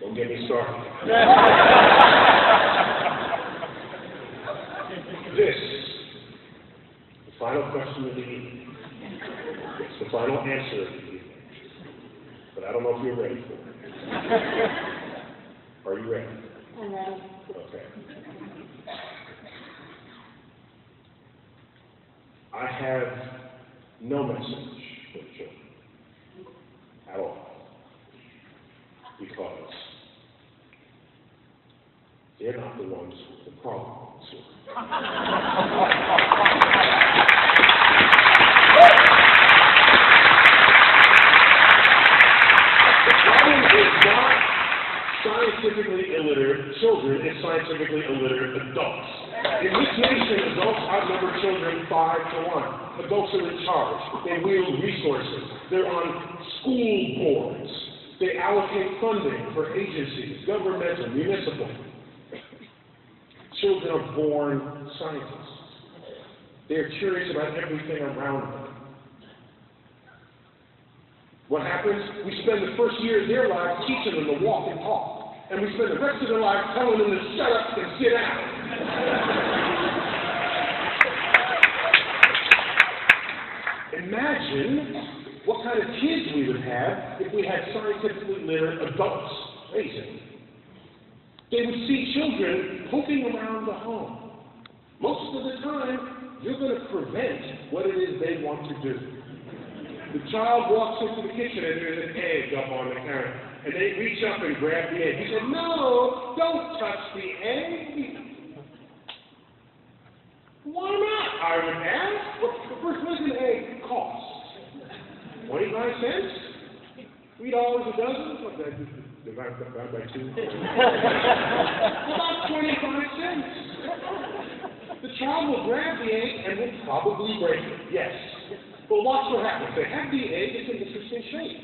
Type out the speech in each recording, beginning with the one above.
Don't get me started. This, the final question of the evening. It's the final answer of the evening. But I don't know if you're ready for it. Are you ready? I'm ready. Okay. I have no message for the children at all, because they're not the ones with the problem. The problem is not scientifically illiterate children, it's scientifically illiterate adults. In this nation, adults outnumber children 5-1. Adults are in charge. They wield resources. They're on school boards. They allocate funding for agencies, governmental, municipal. Children are born scientists. They're curious about everything around them. What happens? We spend the first year of their lives teaching them to walk and talk. And we spend the rest of their lives telling them to shut up and sit down. Imagine what kind of kids we would have if we had scientifically literate adults raising. They would see children poking around the home. Most of the time, you're going to prevent what it is they want to do. The child walks into the kitchen and there's an egg up on the counter. And they reach up and grab the egg. You say, no, don't touch the egg. Why not? I would ask. First, what does an egg cost? 25 cents? $3 a dozen? Divided by 2. About 25 cents. The child will grab the egg and will probably break it. Yes. But watch what happens. They have the egg, it's an interesting shape.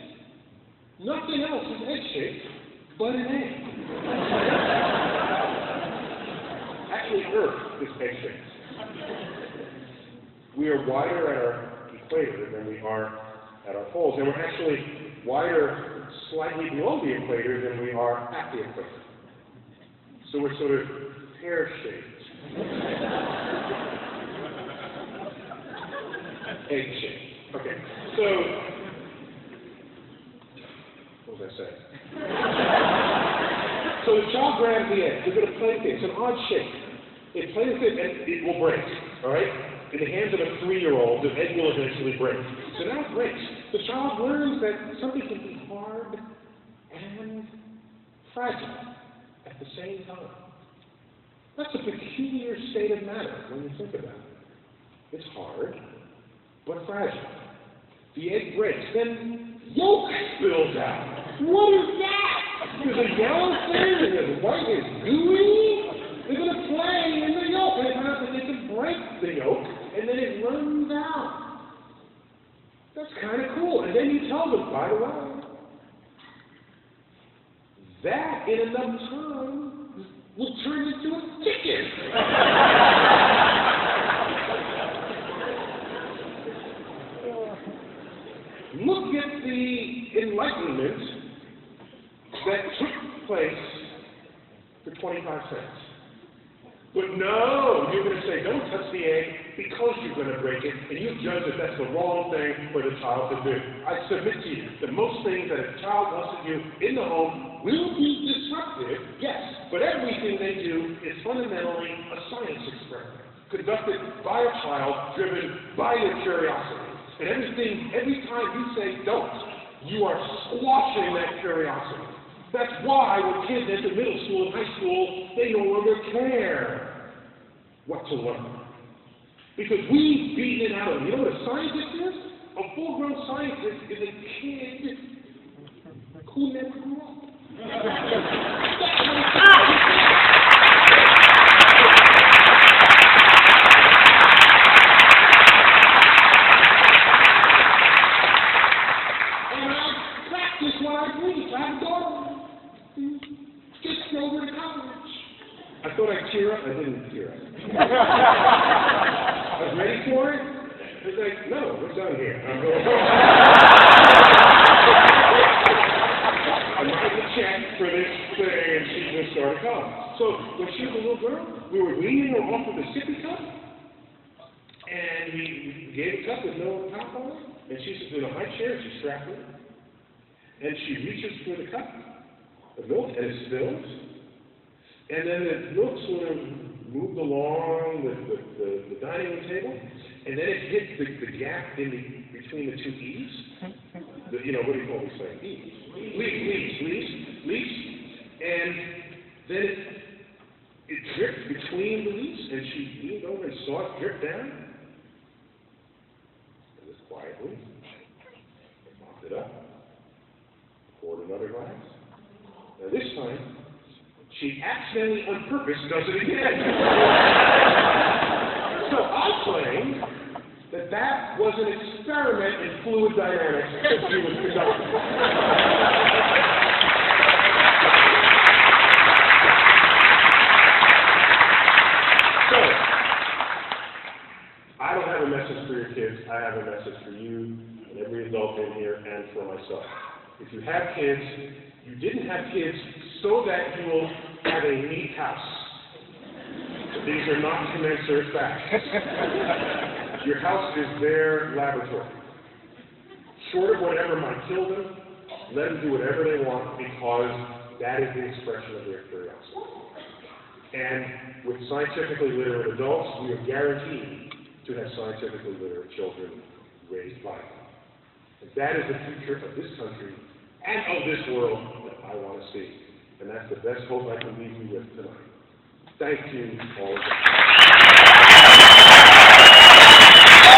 Nothing else is egg-shaped but an egg. Actually, Earth is egg-shaped. We are wider at our equator than we are at our poles, and we're actually wider slightly below the equator than we are at the equator. So we're sort of pear-shaped. Egg-shaped. Okay, so what was I saying? So the child grabs the egg. They're going to play with it. It's an odd shape. They play with it and it will break. All right? In the hands of a 3-year-old, the egg will eventually break. So now it breaks. The child learns that something can be hard and fragile at the same time. That's a peculiar state of matter when you think about it. It's hard, but fragile. The egg breaks. Then yolk spills out. What is that? There's a yellow thing and there's white and gooey. They're going to play in the yolk. And they find out that they can break the yolk and then it runs out. That's kind of cool. And then you tell them, by the way, that in enough time will turn into a chicken. Look at the enlightenment that took place for 25 cents. But no, you're going to say, don't touch the egg because you're going to break it, and you judge that that's the wrong thing for the child to do. I submit to you that most things that a child wants to do in the home will be disruptive, yes, but everything they do is fundamentally a science experiment, conducted by a child, driven by their curiosity. And every time you say don't, you are squashing that curiosity. That's why when kids enter middle school and high school, they no longer care what to learn. Because we've beaten it out of them. You know what a scientist is? A full-grown scientist is a kid who never grew up. I thought I'd cheer up. I didn't cheer up. I was ready for it. It's like, no, we're done here. I'm going home. I'm writing a check for this So when she was a little girl, we were weaning her off of the sippy cup, and we gave a cup with no top on it, and she's in a high chair, she's strapped in, and she reaches for the cup of milk, and it spills, and then the milk sort of moved along the dining room table, and then it hit the gap between the two E's. What do you call these things? E's. Leaves. And then it dripped between the leaves, and she leaned over and saw it drip down. And just quietly mopped it up, poured another glass. Now this time, she accidentally, on purpose, does it again. So I claim that was an experiment in fluid dynamics that she was conducting. So, I don't have a message for your kids. I have a message for you and every adult in here and for myself. If you have kids, you didn't have kids so that you will have a neat house. These are not commensurate facts. Your house is their laboratory. Short of whatever might kill them, let them do whatever they want because that is the expression of their curiosity. And with scientifically literate adults, we are guaranteed to have scientifically literate children raised by them. And that is the future of this country and of this world that I want to see. And that's the best hope I can leave you with tonight. Thank you all.